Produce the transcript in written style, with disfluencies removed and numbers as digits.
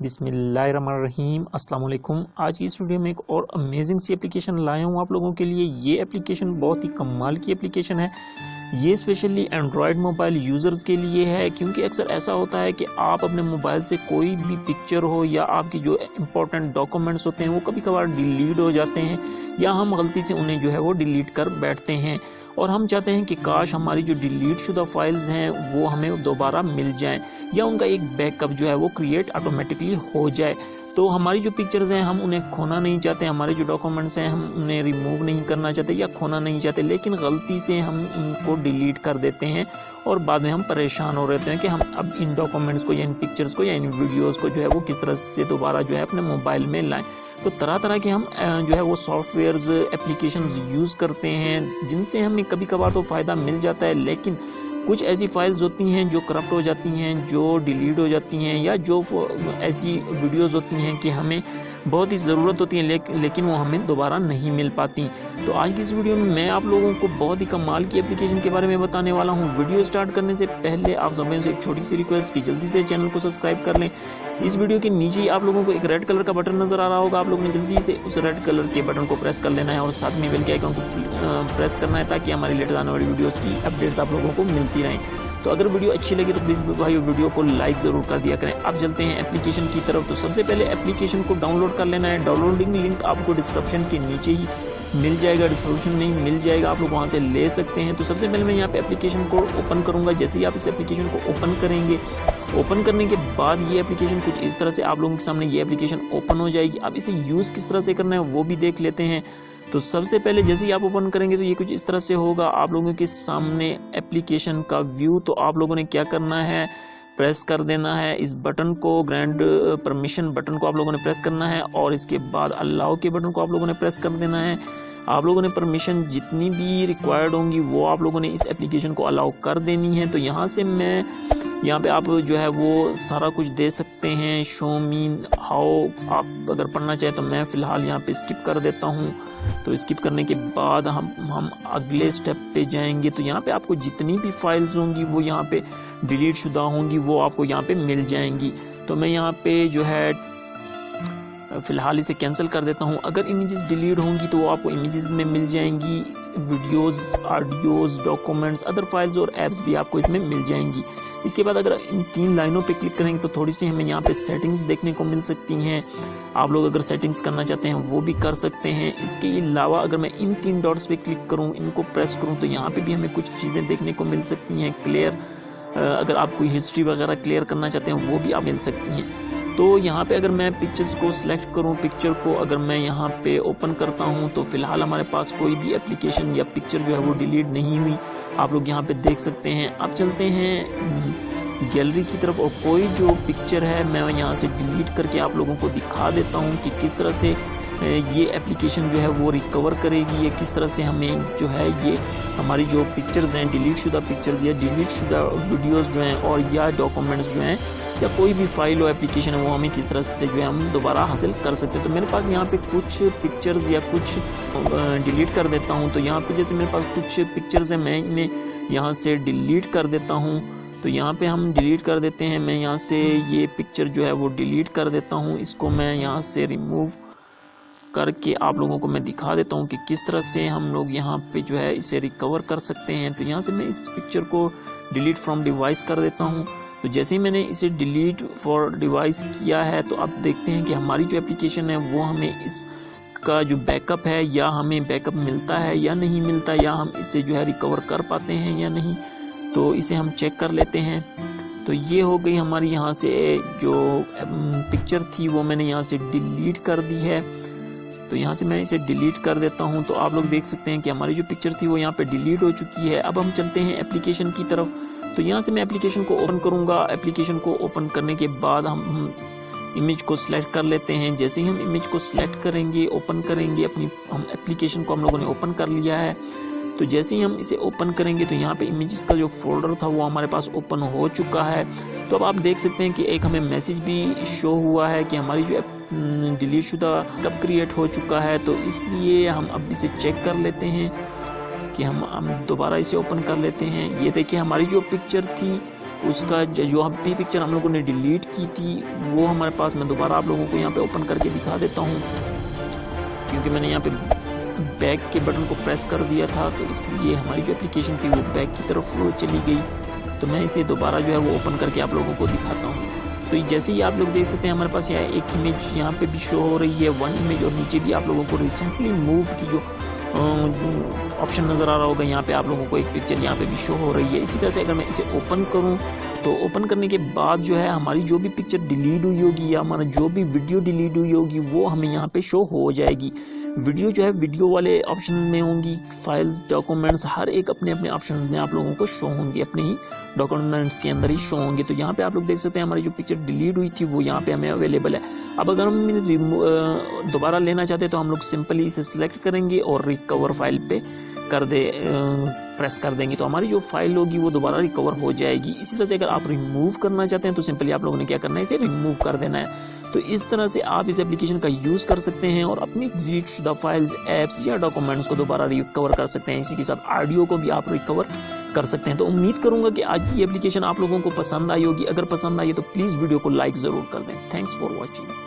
बिस्मिल्लाहिर्रहमानिर्रहीम अस्सलाम वालेकुम। आज की इस वीडियो में एक और अमेजिंग सी एप्लीकेशन लाया हूँ आप लोगों के लिए। ये एप्लीकेशन बहुत ही कमाल की एप्लीकेशन है। ये स्पेशली एंड्रॉयड मोबाइल यूज़र्स के लिए है, क्योंकि अक्सर ऐसा होता है कि आप अपने मोबाइल से कोई भी पिक्चर हो या आपकी जो इम्पोर्टेंट डॉक्यूमेंट्स होते हैं वो कभी कभार डिलीट हो जाते हैं, या हम गलती से उन्हें जो है वो डिलीट कर बैठते हैं और हम चाहते हैं कि काश हमारी जो डिलीट शुदा फाइल्स हैं वो हमें दोबारा मिल जाएं, या उनका एक बैकअप जो है वो क्रिएट ऑटोमेटिकली हो जाए। तो हमारी जो पिक्चर्स हैं हम उन्हें खोना नहीं चाहते, हमारे जो डॉक्यूमेंट्स हैं हम उन्हें रिमूव नहीं करना चाहते या खोना नहीं चाहते, लेकिन गलती से हम उनको डिलीट कर देते हैं और बाद में हम परेशान हो रहते हैं कि हम अब इन डॉक्यूमेंट्स को या इन पिक्चर्स को या इन वीडियोज़ को जो है वो किस तरह से दोबारा जो है अपने मोबाइल में लाएं। तो तरह तरह के हम जो है वो सॉफ्टवेयर्स एप्लीकेशंस यूज़ करते हैं जिनसे हमें कभी कभार तो फ़ायदा मिल जाता है, लेकिन कुछ ऐसी फाइल्स होती हैं जो करप्ट हो जाती हैं, जो डिलीट हो जाती हैं, या जो ऐसी वीडियोस होती हैं कि हमें बहुत ही ज़रूरत होती है लेकिन वो हमें दोबारा नहीं मिल पाती। तो आज की इस वीडियो में मैं आप लोगों को बहुत ही कमाल की एप्लीकेशन के बारे में बताने वाला हूँ। वीडियो स्टार्ट करने से पहले आप सभी से एक छोटी सी रिक्वेस्ट कि जल्दी से चैनल को सब्सक्राइब कर लें। इस वीडियो के नीचे ही आप लोगों को एक रेड कलर का बटन नजर आ रहा होगा, आप लोगों ने जल्दी से उस रेड कलर के बटन को प्रेस कर लेना है और साथ में बेल के आइकन को प्रेस करना है ताकि हमारी लेटेस्ट आने वाली वीडियोस की अपडेट्स आप लोगों को मिलती रहें। तो अगर वीडियो अच्छी लगी तो प्लीज़ भाई वीडियो को लाइक ज़रूर कर दिया करें। अब चलते हैं एप्लीकेशन की तरफ। तो सबसे पहले एप्लीकेशन को डाउनलोड कर लेना है। डाउनलोडिंग लिंक आपको डिस्क्रिप्शन के नीचे ही मिल जाएगा, डिस्क्रिप्शन नहीं मिल जाएगा, आप लोग वहां से ले सकते हैं। तो सबसे पहले मैं यहाँ पे एप्लीकेशन को ओपन करूंगा। जैसे ही आप इस एप्लीकेशन को ओपन करेंगे, ओपन करने के बाद ये एप्लीकेशन कुछ इस तरह से आप लोगों के सामने ये एप्लीकेशन ओपन हो जाएगी। अब इसे यूज़ किस तरह से करना है वो भी देख लेते हैं। तो सबसे पहले जैसे ही आप ओपन करेंगे तो ये कुछ इस तरह से होगा आप लोगों के सामने एप्लीकेशन का व्यू। तो आप लोगों ने क्या करना है, प्रेस कर देना है इस बटन को, ग्रैंड परमिशन बटन को आप लोगों ने प्रेस करना है और इसके बाद अलाउ के बटन को आप लोगों ने प्रेस कर देना है। आप लोगों ने परमिशन जितनी भी रिक्वायर्ड होंगी वो आप लोगों ने इस एप्लीकेशन को अलाउ कर देनी है। तो यहाँ से मैं यहाँ पे आप जो है वो सारा कुछ दे सकते हैं। शो मीन हाउ आप अगर पढ़ना चाहें तो मैं फ़िलहाल यहाँ पे स्किप कर देता हूँ। तो स्किप करने के बाद हम अगले स्टेप पे जाएंगे। तो यहाँ पे आपको जितनी भी फाइल्स होंगी वो यहाँ पे डिलीट शुदा होंगी वो आपको यहाँ पे मिल जाएंगी। तो मैं यहाँ पे जो है फ़िलहाल इसे कैंसिल कर देता हूँ। अगर इमेजेस डिलीट होंगी तो वो आपको इमेजेस में मिल जाएंगी, videos, audios, documents, other files और ऐप्स भी आपको इसमें मिल जाएंगी। इसके बाद अगर इन 3 लाइनों पे क्लिक करेंगे तो थोड़ी सी हमें यहाँ पे सेटिंग्स देखने को मिल सकती हैं। आप लोग अगर सेटिंग्स करना चाहते हैं वो भी कर सकते हैं। इसके अलावा अगर मैं इन 3 डॉट्स पे क्लिक करूँ, इनको प्रेस करूँ तो यहाँ पे भी हमें कुछ चीज़ें देखने को मिल सकती हैं। क्लियर, अगर आप कोई हिस्ट्री वगैरह क्लियर करना चाहते हैं वो भी आप मिल सकती हैं। तो यहाँ पे अगर मैं पिक्चर्स को सिलेक्ट करूँ, पिक्चर को अगर मैं यहाँ पे ओपन करता हूँ तो फिलहाल हमारे पास कोई भी एप्लीकेशन या पिक्चर जो है वो डिलीट नहीं हुई, आप लोग यहाँ पे देख सकते हैं। अब चलते हैं गैलरी की तरफ और कोई जो पिक्चर है मैं यहाँ से डिलीट करके आप लोगों को दिखा देता हूँ कि किस तरह से ये एप्लीकेशन जो है वो रिकवर करेगी, ये किस तरह से हमें जो है ये हमारी जो पिक्चर्स हैं, डिलीट शुदा पिक्चर्स या डिलीट शुदा वीडियोस जो हैं और या डॉक्यूमेंट्स जो हैं या कोई भी फाइल हो, एप्लीकेशन है, वो हमें किस तरह से जो है हम दोबारा हासिल कर सकते हैं। तो मेरे पास यहाँ पे कुछ पिक्चर्स या कुछ डिलीट कर देता हूँ। तो यहाँ पे जैसे मेरे पास कुछ पिक्चर्स हैं मैं इन्हें यहाँ से डिलीट कर देता हूँ। तो यहाँ पे हम डिलीट कर देते हैं। मैं यहाँ से ये पिक्चर जो है वो डिलीट कर देता हूँ, इसको मैं यहाँ से रिमूव करके आप लोगों को मैं दिखा देता हूँ कि किस तरह से हम लोग यहाँ पे जो है इसे रिकवर कर सकते हैं। तो यहाँ से मैं इस पिक्चर को डिलीट फ्रॉम डिवाइस कर देता हूँ। तो जैसे ही मैंने इसे डिलीट फॉर डिवाइस किया है तो अब देखते हैं कि हमारी जो एप्लीकेशन है वो हमें इसका जो बैकअप है या हमें बैकअप मिलता है या नहीं मिलता, या हम इसे जो है रिकवर कर पाते हैं या नहीं। तो इसे हम चेक कर लेते हैं। तो ये हो गई हमारी यहाँ से जो पिक्चर थी वो मैंने यहाँ से डिलीट कर दी है। तो यहाँ से मैं इसे डिलीट कर देता हूँ। तो आप लोग देख सकते हैं कि हमारी जो पिक्चर थी वो यहाँ पे डिलीट हो चुकी है। अब हम चलते हैं एप्लीकेशन की तरफ। तो यहाँ से मैं एप्लीकेशन को ओपन करूँगा। एप्लीकेशन को ओपन करने के बाद हम इमेज को सिलेक्ट कर लेते हैं। जैसे ही हम इमेज को सिलेक्ट करेंगे, ओपन करेंगे, अपनी हम एप्लीकेशन को हम लोगों ने ओपन कर लिया है। तो जैसे ही हम इसे ओपन करेंगे तो यहाँ पे इमेजेस का जो फोल्डर था वो हमारे पास ओपन हो चुका है। तो अब आप देख सकते हैं कि एक हमें मैसेज भी शो हुआ है कि हमारी जो डिलीट शुदा कब क्रिएट हो चुका है। तो इसलिए हम अब इसे चेक कर लेते हैं कि हम दोबारा इसे ओपन कर लेते हैं। ये देखिए हमारी जो पिक्चर थी उसका जो हम पिक्चर हम लोगों ने डिलीट की थी वो हमारे पास, मैं दोबारा आप लोगों को यहाँ पे ओपन करके दिखा देता हूँ, क्योंकि मैंने यहाँ पे बैक के बटन को प्रेस कर दिया था तो इसलिए हमारी जो एप्लीकेशन थी वो बैक की तरफ चली गई। तो मैं इसे दोबारा जो है वो ओपन करके आप लोगों को दिखाता हूँ। तो जैसे ही आप लोग देख सकते हैं हमारे पास यहाँ एक इमेज यहाँ पे भी शो हो रही है, वन इमेज, और नीचे भी आप लोगों को रिसेंटली मूव की जो ऑप्शन नज़र आ रहा होगा, यहाँ पे आप लोगों को एक पिक्चर यहाँ पे भी शो हो रही है। इसी तरह से अगर मैं इसे ओपन करूँ तो ओपन करने के बाद जो है हमारी जो भी पिक्चर डिलीट हुई होगी या हमारा जो भी वीडियो डिलीट हुई होगी वो हमें यहाँ पे शो हो जाएगी। वीडियो जो है वीडियो वाले ऑप्शन में होंगी, फाइल्स, डॉक्यूमेंट्स, हर एक अपने अपने ऑप्शन में आप लोगों को शो होंगे, अपने ही डॉक्यूमेंट्स के अंदर ही शो होंगे। तो यहाँ पे आप लोग देख सकते हैं हमारी जो पिक्चर डिलीट हुई थी वो यहाँ पे हमें अवेलेबल है। अब अगर हम दोबारा लेना चाहते हैं तो हम लोग सिंपली इसे सिलेक्ट करेंगे और रिकवर फाइल पे प्रेस कर देंगे तो हमारी जो फाइल होगी वो दोबारा रिकवर हो जाएगी। इसी तरह से अगर आप रिमूव करना चाहते हैं तो सिंपली आप लोगों ने क्या करना है, इसे रिमूव कर देना है। तो इस तरह से आप इस एप्लीकेशन का यूज़ कर सकते हैं और अपनी डिलीट शुदा फाइल्स, ऐप्स या डॉक्यूमेंट्स को दोबारा रिकवर कर सकते हैं। इसी के साथ ऑडियो को भी आप रिकवर कर सकते हैं। तो उम्मीद करूंगा कि आज की एप्लीकेशन आप लोगों को पसंद आई होगी। अगर पसंद आई तो प्लीज़ वीडियो को लाइक ज़रूर कर दें। Thanks for watching.